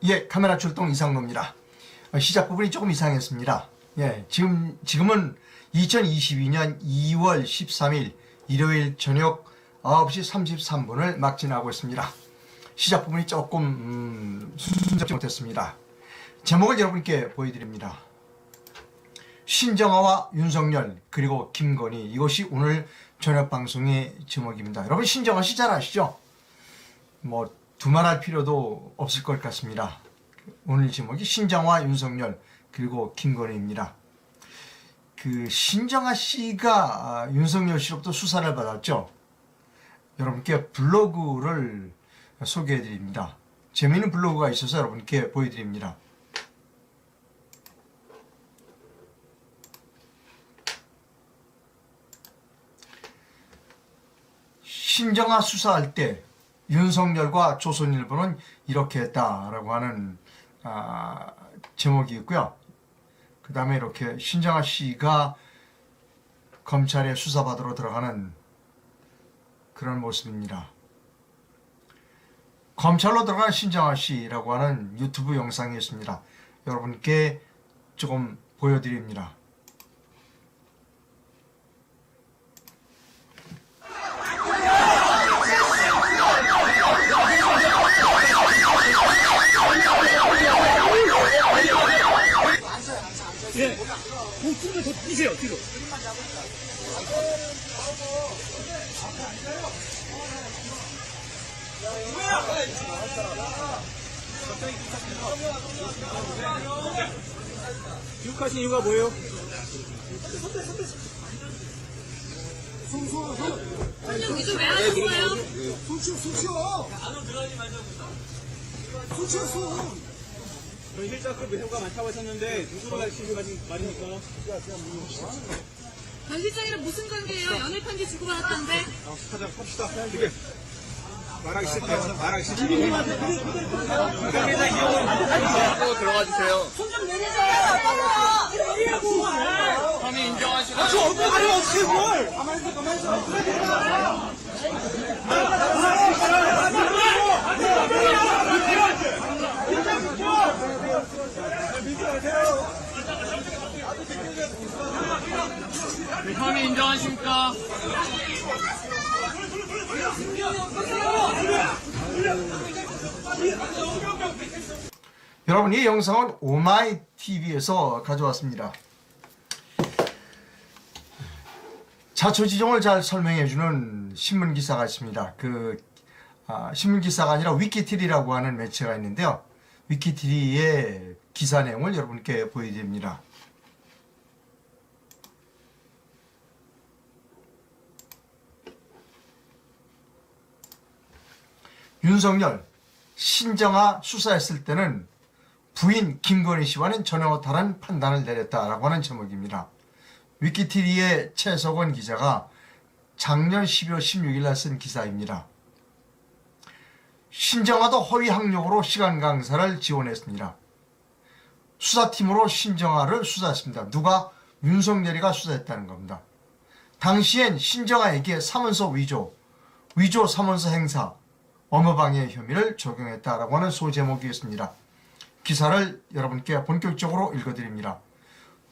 예, 카메라 출동 이상로입니다. 시작 부분이 조금 이상했습니다. 예, 지금은 2022년 2월 13일 일요일 저녁 9시 33분을 막 지나고 있습니다. 시작 부분이 조금 순조롭지 못했습니다. 제목을 여러분께 보여드립니다. 신정아와 윤석열 그리고 김건희, 이것이 오늘 저녁 방송의 제목입니다. 여러분, 신정아 씨 잘 아시죠? 두말할 필요도 없을 것 같습니다. 오늘 제목이 신정아, 윤석열 그리고 김건희입니다. 신정아 씨가 윤석열 씨로부터 수사를 받았죠. 여러분께 블로그를 소개해 드립니다. 재미있는 블로그가 있어서 여러분께 보여드립니다. 신정아 수사할 때 윤석열과 조선일보는 이렇게 했다라고 하는 제목이 있고요. 그 다음에 이렇게 신정아 씨가 검찰에 수사받으러 들어가는 그런 모습입니다. 검찰로 들어가는 신정아 씨라고 하는 유튜브 영상이 있습니다. 여러분께 조금 보여드립니다. 예. 좀더 뛰세요, 뒤로. 교육하신 이유가 뭐예요? 손님 이거 왜 하셨어요? 손 치워. 안으로 들어가지 말자고. 손 치워, 손. 저희 실장급 회사가 많다고 하셨는데 누구로 가르치는 말입니까? 전 실장이랑 무슨 관계예요? 연애 편지 주고받았던데. 합시다. 이게 말하기 싫대요. 말하기 싫대요. 회사 이용을 들어가 주세요. 손 좀 내리자. 내리라고. 혐의 인정하시고. 저 어떻게 가려, 어떻게 뭘. 가만히 있어. 혐의 인정하십니까? 여러분, 이 영상은 오마이TV에서 가져왔습니다. 자초지종을 잘 설명해주는 신문기사가 있습니다. 신문기사가 아니라 위키트리라고 하는 매체가 있는데요. 위키트리의 기사 내용을 여러분께 보여드립니다. 윤석열, 신정아 수사했을 때는 부인 김건희 씨와는 전혀 다른 판단을 내렸다라고 하는 제목입니다. 위키트리의 최석원 기자가 작년 12월 16일 날 쓴 기사입니다. 신정아도 허위 학력으로 시간 강사를 지원했습니다. 수사팀으로 신정아를 수사했습니다. 누가? 윤석열이가 수사했다는 겁니다. 당시엔 신정아에게 사문서 위조 사문서 행사, 업무방해 혐의를 적용했다라고 하는 소제목이었습니다. 기사를 여러분께 본격적으로 읽어드립니다.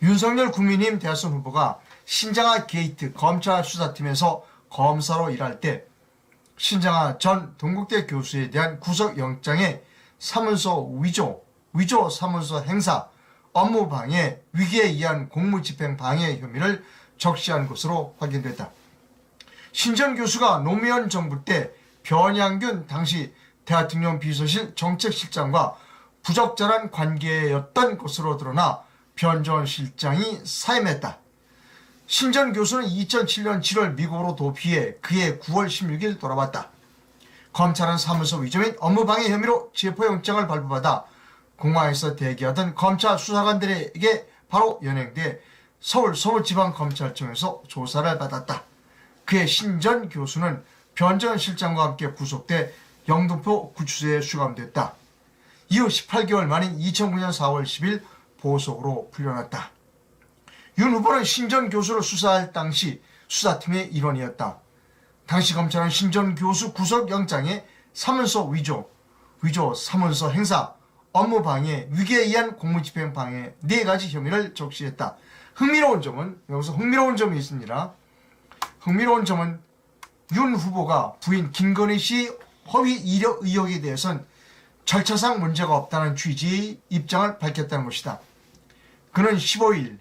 윤석열 국민의힘 대선 후보가 신정아 게이트 검찰 수사팀에서 검사로 일할 때 신정아 전 동국대 교수에 대한 구속영장의 사문서 위조 사문서 행사, 업무방해, 위기에 의한 공무집행 방해 혐의를 적시한 것으로 확인됐다. 신 전 교수가 노무현 정부 때 변양균 당시 대통령 비서실 정책실장과 부적절한 관계였던 것으로 드러나 변 전 실장이 사임했다. 신 전 교수는 2007년 7월 미국으로 도피해 그해 9월 16일 돌아왔다. 검찰은 사무소 위조 및 업무방해 혐의로 체포영장을 발부받아 공항에서 대기하던 검찰 수사관들에게 바로 연행돼 서울 서울지방검찰청에서 조사를 받았다. 그해 신 전 교수는 변 전 실장과 함께 구속돼 영등포 구치소에 수감됐다. 이후 18개월 만인 2009년 4월 10일 보석으로 풀려났다. 윤 후보는 신 전 교수를 수사할 당시 수사팀의 일원이었다. 당시 검찰은 신 전 교수 구속영장에 사문서 위조 사문서 행사, 업무방해, 위계에 의한 공무집행 방해 4가지 혐의를 적시했다. 흥미로운 점은 여기서 흥미로운 점이 있습니다. 흥미로운 점은 윤 후보가 부인 김건희 씨 허위 이력 의혹에 대해서는 절차상 문제가 없다는 취지의 입장을 밝혔다는 것이다. 그는 15일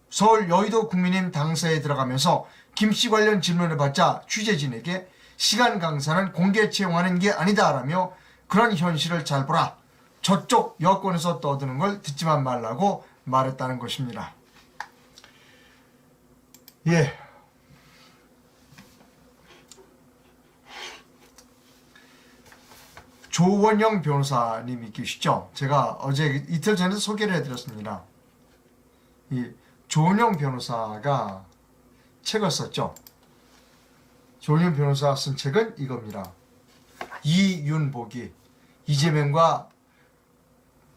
서울 여의도 국민의힘 당사에 들어가면서 김씨 관련 질문을 받자 취재진에게 시간 강사는 공개 채용하는 게 아니다라며 그런 현실을 잘 보라. 저쪽 여권에서 떠드는 걸 듣지만 말라고 말했다는 것입니다. 예. 조원영 변호사님이 계시죠? 제가 어제 이틀 전에 소개를 해드렸습니다. 이 조원영 변호사가 책을 썼죠. 조원영 변호사 쓴 책은 이겁니다. 이윤복이 이재명과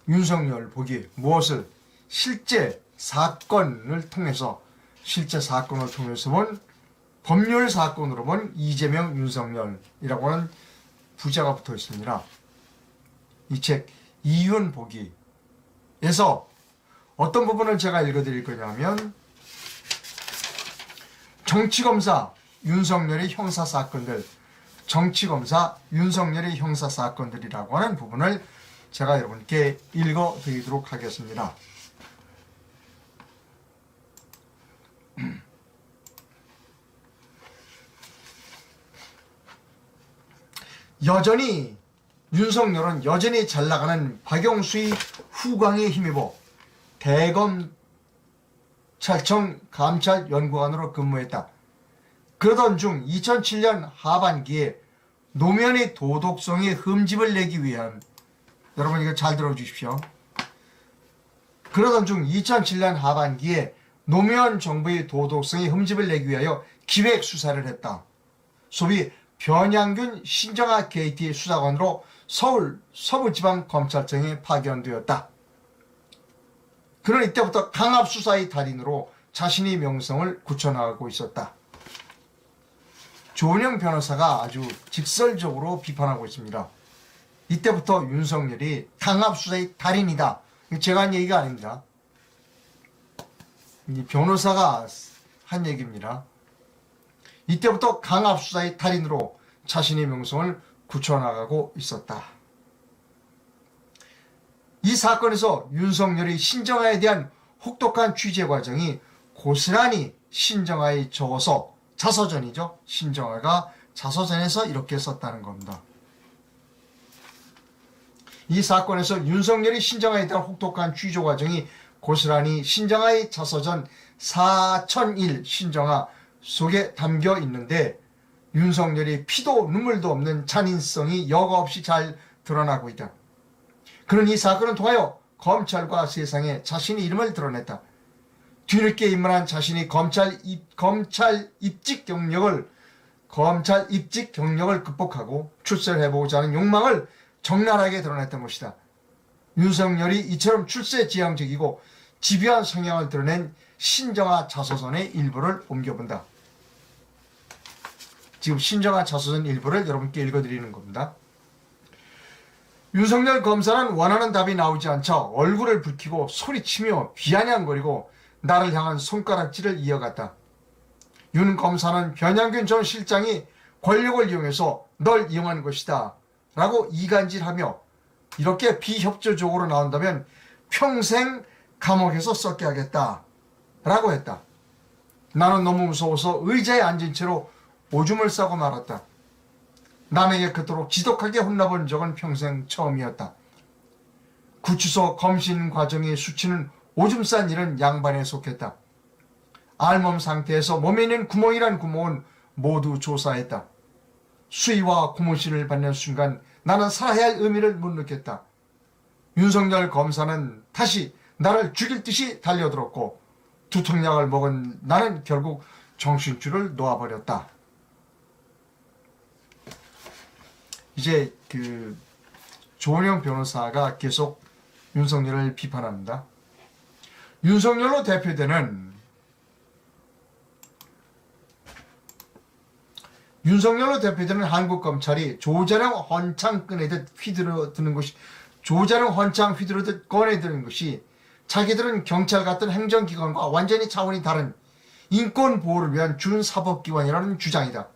윤석열 복이 무엇을 실제 사건을 통해서 본 법률 사건으로 본 이재명 윤석열이라고 하는 부제가 붙어 있습니다. 이 책 이윤복이에서 어떤 부분을 제가 읽어드릴 거냐면 정치검사 윤석열의 형사사건들, 정치검사 윤석열의 형사사건들이라고 하는 부분을 제가 여러분께 읽어드리도록 하겠습니다. 윤석열은 여전히 잘나가는 박영수의 후광에 힘입어 대검찰청 감찰연구관으로 근무했다. 그러던 중 2007년 하반기에 노무현의 도덕성의 흠집을 내기 위한, 여러분 이거 잘 들어주십시오. 그러던 중 2007년 하반기에 노무현 정부의 도덕성의 흠집을 내기 위하여 기획 수사를 했다. 소위 변양균 신정아 KT 수사관으로 서울 서부지방검찰청에 파견되었다. 그는 이때부터 강압수사의 달인으로 자신의 명성을 굳혀나가고 있었다. 조은영 변호사가 아주 직설적으로 비판하고 있습니다. 이때부터 윤석열이 강압수사의 달인이다. 제가 한 얘기가 아닙니다. 이 변호사가 한 얘기입니다. 이때부터 강압수사의 달인으로 자신의 명성을 굳혀나가고 있었다. 이 사건에서 윤석열의 신정아에 대한 혹독한 취재 과정이 고스란히 신정아에 적어서 자서전이죠. 신정아가 자서전에서 이렇게 썼다는 겁니다. 이 사건에서 윤석열이 신정아에 대한 혹독한 취조 과정이 고스란히 신정아의 자서전 4001 신정아 속에 담겨 있는데 윤석열이 피도 눈물도 없는 잔인성이 여과 없이 잘 드러나고 있다. 그는 이 사건을 통하여 검찰과 세상에 자신의 이름을 드러냈다. 뒤늦게 입문한 자신이 검찰 입직 경력을 극복하고 출세를 해보고자 하는 욕망을 적나라하게 드러냈던 것이다. 윤석열이 이처럼 출세지향적이고 집요한 성향을 드러낸 신정아 자서전의 일부를 옮겨본다. 지금 신정아 자서전 일부를 여러분께 읽어드리는 겁니다. 윤석열 검사는 원하는 답이 나오지 않자 얼굴을 붉히고 소리치며 비아냥거리고 나를 향한 손가락질을 이어갔다. 윤 검사는 변양균 전 실장이 권력을 이용해서 널 이용한 것이다 라고 이간질하며 이렇게 비협조적으로 나온다면 평생 감옥에서 썩게 하겠다 라고 했다. 나는 너무 무서워서 의자에 앉은 채로 오줌을 싸고 말았다. 남에게 그토록 지독하게 혼나본 적은 평생 처음이었다. 구치소 검신 과정의 수치는 오줌 싼 일은 양반에 속했다. 알몸 상태에서 몸에 있는 구멍이란 구멍은 모두 조사했다. 수의와 고무신을 받는 순간 나는 살아야 할 의미를 못 느꼈다. 윤석열 검사는 다시 나를 죽일 듯이 달려들었고 두통약을 먹은 나는 결국 정신줄을 놓아버렸다. 이제 조은영 변호사가 계속 윤석열을 비판합니다. 윤석열로 대표되는 한국 검찰이 조자룡 헌창 꺼내듯 휘두르드는 것이 조자는 헌창 휘두르듯 꺼내드는 것이 자기들은 경찰 같은 행정기관과 완전히 차원이 다른 인권 보호를 위한 준사법기관이라는 주장이다.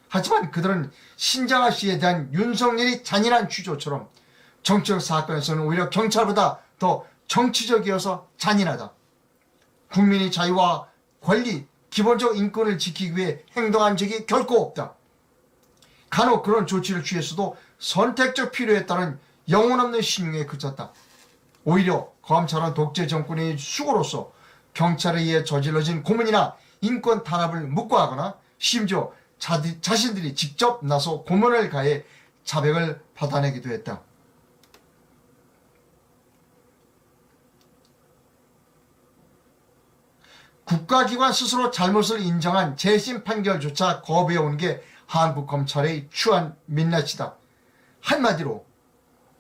하지만 그들은 신장아 씨에 대한 윤석열이 잔인한 취조처럼 정치적 사건에서는 오히려 경찰보다 더 정치적이어서 잔인하다. 국민의 자유와 권리, 기본적 인권을 지키기 위해 행동한 적이 결코 없다. 간혹 그런 조치를 취했어도 선택적 필요에 따른 영혼없는 신용에 그쳤다. 오히려 검찰은 독재 정권의 수고로서 경찰에 의해 저질러진 고문이나 인권 탄압을 묵과하거나 심지어 자신들이 직접 나서 고문을 가해 자백을 받아내기도 했다. 국가기관 스스로 잘못을 인정한 재심 판결조차 거부해온 게 한국 검찰의 추한 민낯이다. 한마디로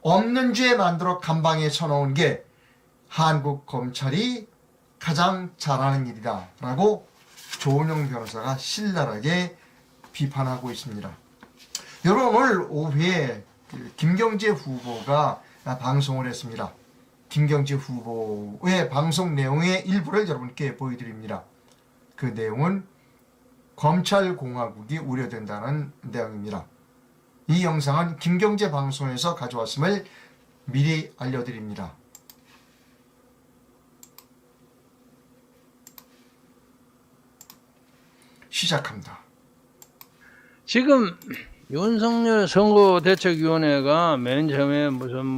없는 죄 만들어 감방에 쳐놓은 게 한국 검찰이 가장 잘하는 일이다 라고 조은영 변호사가 신랄하게 비판하고 있습니다. 여러분, 오늘 오후에 김경재 후보가 방송을 했습니다. 김경재 후보의 방송 내용의 일부를 여러분께 보여드립니다. 그 내용은 검찰공화국이 우려된다는 내용입니다. 이 영상은 김경재 방송에서 가져왔음을 미리 알려드립니다. 시작합니다. 지금 윤석열 선거대책위원회가 맨 처음에 무슨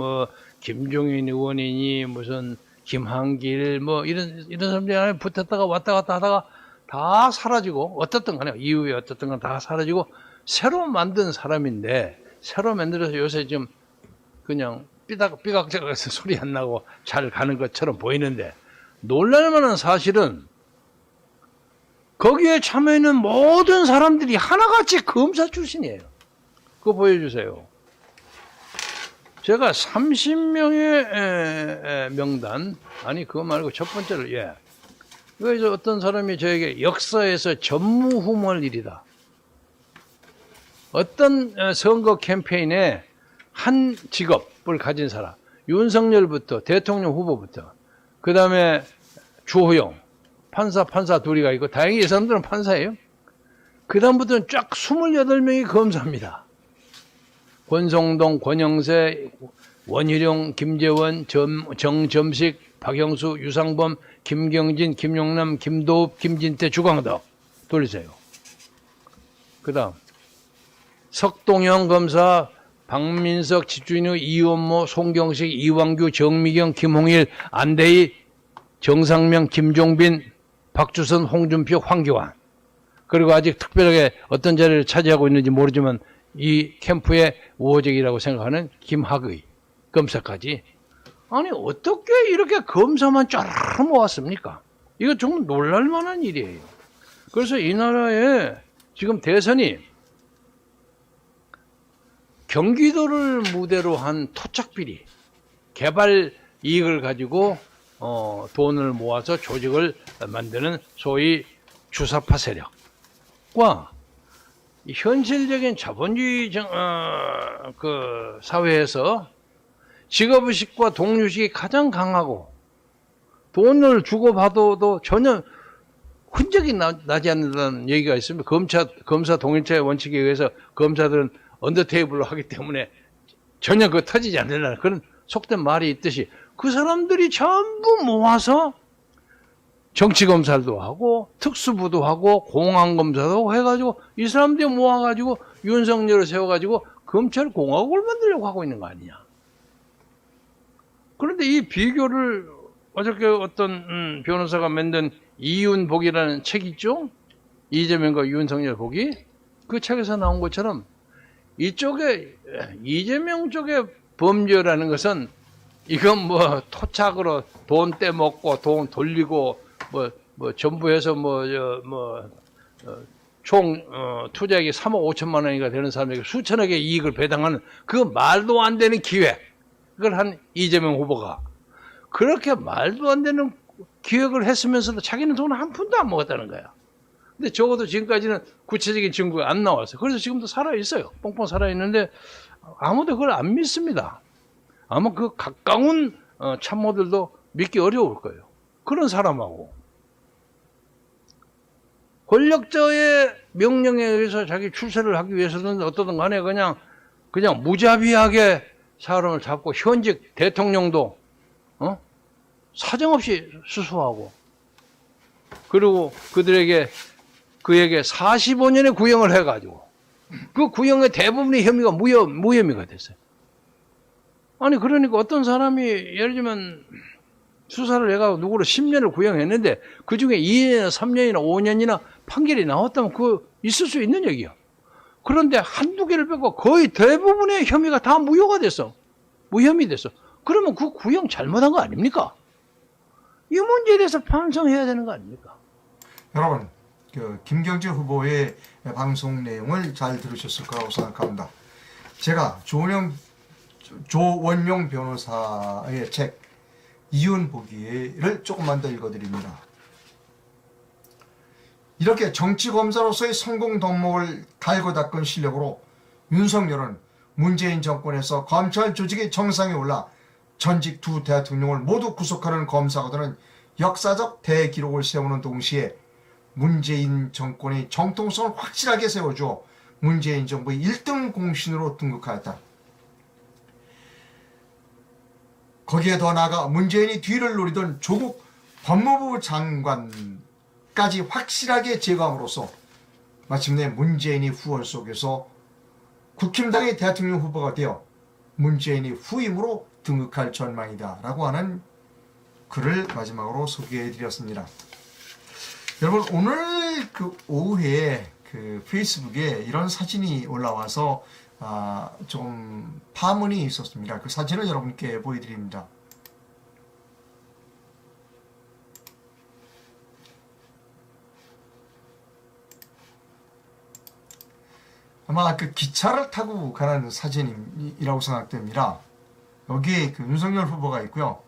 김종인 의원이니 무슨 김한길 이런 사람들이 안에 붙었다가 왔다 갔다 하다가 다 사라지고 어떻든 간에 이후에 어떻든 간 다 사라지고 새로 만든 사람인데 새로 만들어서 요새 좀 그냥 삐각삐각해서 소리 안 나고 잘 가는 것처럼 보이는데 놀랄만한 사실은 거기에 참여하는 모든 사람들이 하나같이 검사 출신이에요. 그거 보여주세요. 제가 30명의 명단, 아니 그거 말고 첫 번째로 그래서 어떤 사람이 저에게 역사에서 전무후무할 일이다. 어떤 선거 캠페인에 한 직업을 가진 사람, 윤석열부터 대통령 후보부터 그 다음에 주호영 판사 둘이가 있고 다행히 이 사람들은 판사예요. 그 다음부터는 쫙 28명이 검사입니다. 권성동, 권영세, 원희룡, 김재원, 정점식, 박영수, 유상범, 김경진, 김용남, 김도읍, 김진태, 주광덕 돌리세요. 그 다음 석동영 검사, 박민석, 집주인의 이원모, 송경식, 이왕규, 정미경, 김홍일, 안대희, 정상명, 김종빈, 박주선, 홍준표, 황교안. 그리고 아직 특별하게 어떤 자리를 차지하고 있는지 모르지만 이 캠프의 우호적이라고 생각하는 김학의 검사까지. 아니 어떻게 이렇게 검사만 쫙 모았습니까? 이거 정말 놀랄만한 일이에요. 그래서 이 나라에 지금 대선이 경기도를 무대로 한 토착비리, 개발 이익을 가지고 돈을 모아서 조직을 만드는 소위 주사파 세력과 현실적인 자본주의 그 사회에서 직업의식과 동료의식이 가장 강하고 돈을 주고받아도 전혀 흔적이 나지 않는다는 얘기가 있습니다. 검사 동일체의 원칙에 의해서 검사들은 언더테이블로 하기 때문에 전혀 터지지 않는다는 그런 속된 말이 있듯이 그 사람들이 전부 모아서 정치검사도 하고 특수부도 하고 공안검사도 해가지고 이 사람들이 모아가지고 윤석열을 세워가지고 검찰공화국을 만들려고 하고 있는 거 아니냐. 그런데 이 비교를 어저께 어떤 변호사가 만든 이윤복이라는 책 있죠? 이재명과 윤석열 복이 그 책에서 나온 것처럼 이쪽에 이재명 쪽의 범죄라는 것은 이건 토착으로 돈 떼먹고 돈 돌리고 전부 해서 총 투자액이 3억 5천만 원이가 되는 사람에게 수천억의 이익을 배당하는 그 말도 안 되는 기획. 그걸 한 이재명 후보가 그렇게 말도 안 되는 기획을 했으면서도 자기는 돈을 한 푼도 안 먹었다는 거야. 근데 적어도 지금까지는 구체적인 증거가 안 나왔어요. 그래서 지금도 살아있어요. 뻥뻥 살아있는데 아무도 그걸 안 믿습니다. 아마 그 가까운 참모들도 믿기 어려울 거예요. 그런 사람하고 권력자의 명령에 의해서 자기 출세를 하기 위해서는 어떠든 간에 그냥 무자비하게 사람을 잡고 현직 대통령도 사정없이 수수하고 그리고 그에게 45년의 구형을 해가지고 그 구형의 대부분의 혐의가 무혐의가 됐어요. 아니 그러니까 어떤 사람이 예를 들면 수사를 해가지고 누구를 10년을 구형했는데 그 중에 2년이나 3년이나 5년이나 판결이 나왔다면 그거 있을 수 있는 얘기야. 그런데 한두 개를 빼고 거의 대부분의 혐의가 다 무효가 됐어. 무혐의 됐어. 그러면 그 구형 잘못한 거 아닙니까? 이 문제에 대해서 반성해야 되는 거 아닙니까? 여러분, 김경재 후보의 방송 내용을 잘 들으셨을 거라고 생각합니다. 제가 조원용 변호사의 책 이윤 보기를 조금만 더 읽어드립니다. 이렇게 정치검사로서의 성공 덕목을 갈고 닦은 실력으로 윤석열은 문재인 정권에서 검찰 조직의 정상에 올라 전직 두 대통령을 모두 구속하는 검사가 되는 역사적 대기록을 세우는 동시에 문재인 정권의 정통성을 확실하게 세워주어 문재인 정부의 1등 공신으로 등극하였다. 거기에 더 나아가 문재인이 뒤를 노리던 조국 법무부 장관까지 확실하게 제거함으로써 마침내 문재인이 후원 속에서 국힘당의 대통령 후보가 되어 문재인이 후임으로 등극할 전망이다 라고 하는 글을 마지막으로 소개해드렸습니다. 여러분, 오늘 오후에 페이스북에 이런 사진이 올라와서 조금 파문이 있었습니다. 그 사진을 여러분께 보여드립니다. 아마 기차를 타고 가는 사진이라고 생각됩니다. 여기에 윤석열 후보가 있고요.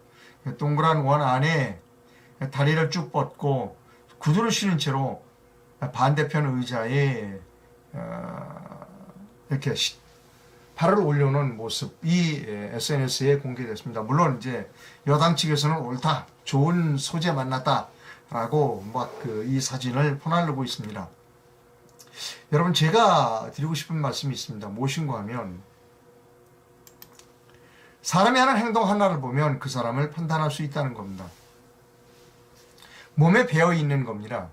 동그란 원 안에 다리를 쭉 뻗고 구두를 신은 채로 반대편 의자에 이렇게 팔을 올려놓은 모습이 SNS에 공개됐습니다. 물론 이제 여당 측에서는 옳다, 좋은 소재 만났다라고 이 사진을 퍼날르고 있습니다. 여러분, 제가 드리고 싶은 말씀이 있습니다. 무엇인가 하면 사람이 하는 행동 하나를 보면 그 사람을 판단할 수 있다는 겁니다. 몸에 배어 있는 겁니다.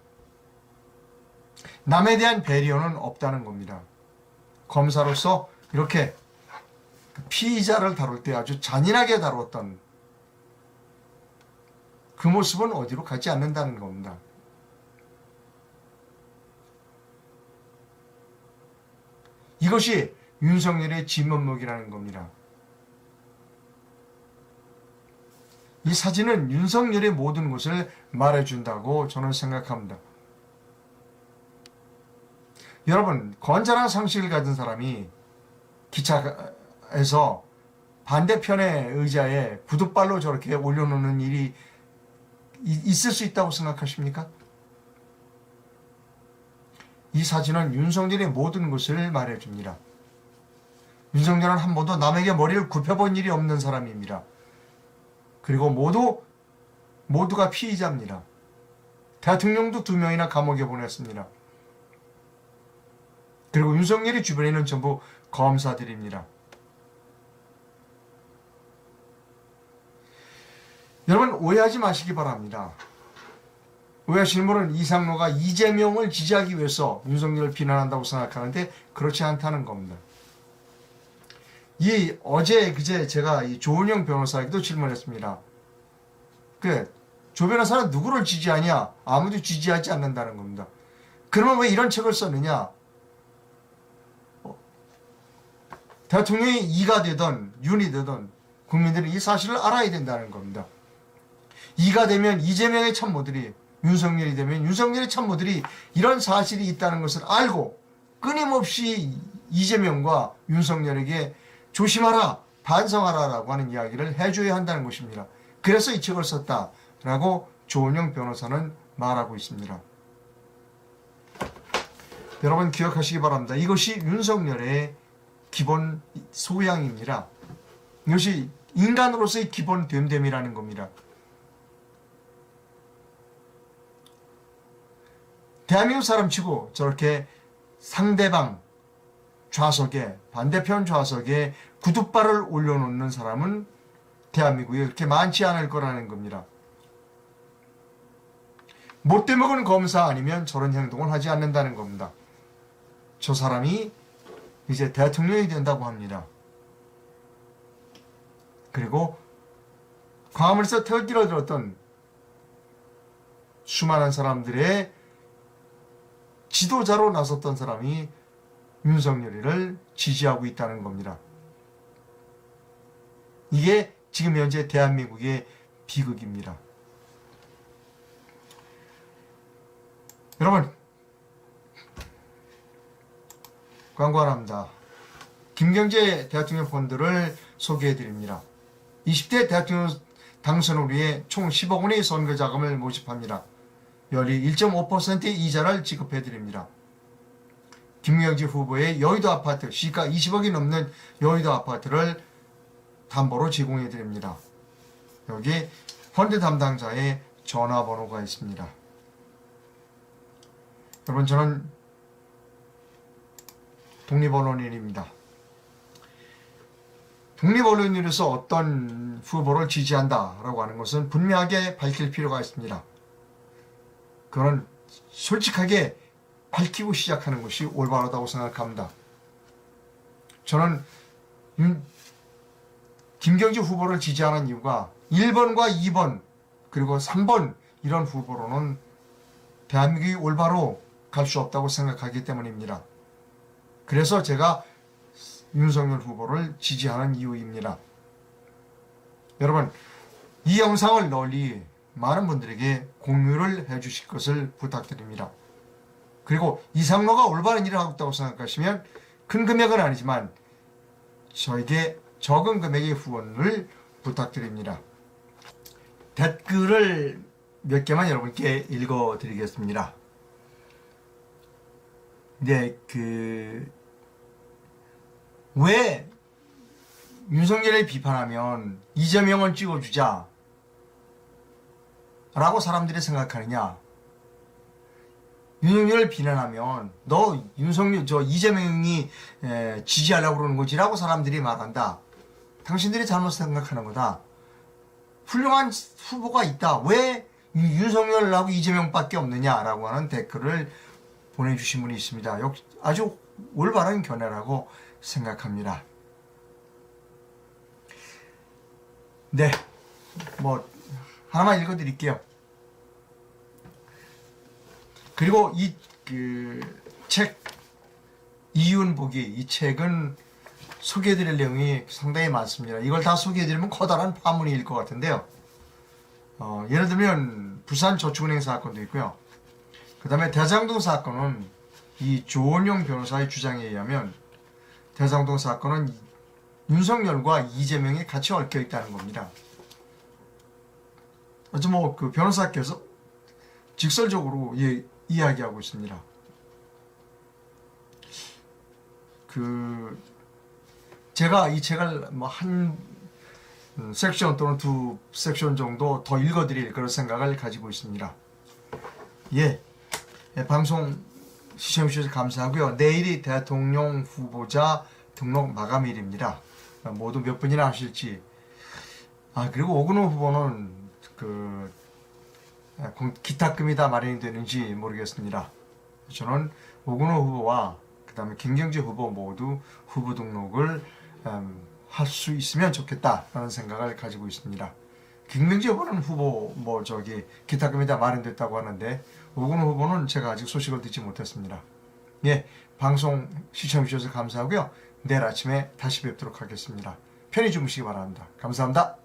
남에 대한 배려는 없다는 겁니다. 검사로서 이렇게 피의자를 다룰 때 아주 잔인하게 다루었던 그 모습은 어디로 가지 않는다는 겁니다. 이것이 윤석열의 진면목이라는 겁니다. 이 사진은 윤석열의 모든 것을 말해준다고 저는 생각합니다. 여러분, 건전한 상식을 가진 사람이 기차에서 반대편의 의자에 구두발로 저렇게 올려놓는 일이 있을 수 있다고 생각하십니까? 이 사진은 윤석열의 모든 것을 말해줍니다. 윤석열은 한 번도 남에게 머리를 굽혀본 일이 없는 사람입니다. 그리고 모두가 피의자입니다. 대통령도 2명이나 감옥에 보냈습니다. 그리고 윤석열의 주변에는 전부 검사들입니다. 여러분, 오해하지 마시기 바랍니다. 오해하시는 분은 이상로가 이재명을 지지하기 위해서 윤석열을 비난한다고 생각하는데 그렇지 않다는 겁니다. 그제 제가 이 조은영 변호사에게도 질문했습니다. 조 변호사는 누구를 지지하냐? 아무도 지지하지 않는다는 겁니다. 그러면 왜 이런 책을 썼느냐? 대통령이 이가 되든 윤이 되든 국민들은 이 사실을 알아야 된다는 겁니다. 이가 되면 이재명의 참모들이, 윤석열이 되면 윤석열의 참모들이 이런 사실이 있다는 것을 알고 끊임없이 이재명과 윤석열에게 조심하라, 반성하라라고 하는 이야기를 해줘야 한다는 것입니다. 그래서 이 책을 썼다라고 조은영 변호사는 말하고 있습니다. 여러분, 기억하시기 바랍니다. 이것이 윤석열의 기본 소양입니다. 이것이 인간으로서의 기본 됨됨이라는 겁니다. 대한민국 사람치고 저렇게 상대방 좌석에, 반대편 좌석에 구둣발을 올려놓는 사람은 대한민국에 그렇게 많지 않을 거라는 겁니다. 못돼 먹은 검사 아니면 저런 행동을 하지 않는다는 겁니다. 저 사람이 이제 대통령이 된다고 합니다. 그리고 광화문에서 태극기를 들었던 수많은 사람들의 지도자로 나섰던 사람이 윤석열이를 지지하고 있다는 겁니다. 이게 지금 현재 대한민국의 비극입니다. 여러분, 광고 하나 합니다. 김경재 대통령 펀드를 소개해드립니다. 20대 대통령 당선을 위해 총 10억 원의 선거 자금을 모집합니다. 연리 1.5% 이자를 지급해드립니다. 김경재 후보의 여의도 아파트, 시가 20억이 넘는 여의도 아파트를 담보로 제공해드립니다. 여기 펀드 담당자의 전화번호가 있습니다. 여러분, 저는 독립언론인입니다. 독립언론인으로서 어떤 후보를 지지한다라고 하는 것은 분명하게 밝힐 필요가 있습니다. 그건 솔직하게 밝히고 시작하는 것이 올바르다고 생각합니다. 저는 김경재 후보를 지지하는 이유가 1번과 2번 그리고 3번 이런 후보로는 대한민국이 올바로 갈 수 없다고 생각하기 때문입니다. 그래서 제가 윤석열 후보를 지지하는 이유입니다. 여러분, 이 영상을 널리 많은 분들에게 공유를 해주실 것을 부탁드립니다. 그리고 이상로가 올바른 일을 하고 있다고 생각하시면 큰 금액은 아니지만 저에게 적은 금액의 후원을 부탁드립니다. 댓글을 몇 개만 여러분께 읽어드리겠습니다. 네, 왜 윤석열을 비판하면 이재명을 찍어주자 라고 사람들이 생각하느냐? 윤석열을 비난하면 너 윤석열 이재명이 지지하려고 그러는 거지 라고 사람들이 말한다. 당신들이 잘못 생각하는 거다. 훌륭한 후보가 있다. 왜 윤석열하고 이재명밖에 없느냐라고 하는 댓글을 보내주신 분이 있습니다. 아주 올바른 견해라고 생각합니다. 네, 하나만 읽어드릴게요. 그리고 이 책 이윤보기, 이 책은 소개해드릴 내용이 상당히 많습니다. 이걸 다 소개해드리면 커다란 파문일 것 같은데요. 예를 들면 부산저축은행 사건도 있고요. 그 다음에 대장동 사건은 이 조원영 변호사의 주장에 의하면 대장동 사건은 윤석열과 이재명이 같이 얽혀 있다는 겁니다. 아주 그 변호사께서 직설적으로 이야기하고 있습니다. 제가 이 책을 한 섹션 또는 두 섹션 정도 더 읽어드릴 그런 생각을 가지고 있습니다. 방송 시청해주셔서 감사하고요. 내일이 대통령 후보자 등록 마감일입니다. 모두 몇 분이나 하실지. 그리고 오근호 후보는 기탁금이 다 마련이 되는지 모르겠습니다. 저는 오근호 후보와 그 다음에 김경재 후보 모두 후보 등록을 할 수 있으면 좋겠다라는 생각을 가지고 있습니다. 김경재 후보는 기탁금이 다 마련됐다고 하는데 오근호 후보는 제가 아직 소식을 듣지 못했습니다. 방송 시청해주셔서 감사하고요. 내일 아침에 다시 뵙도록 하겠습니다. 편히 주무시기 바랍니다. 감사합니다.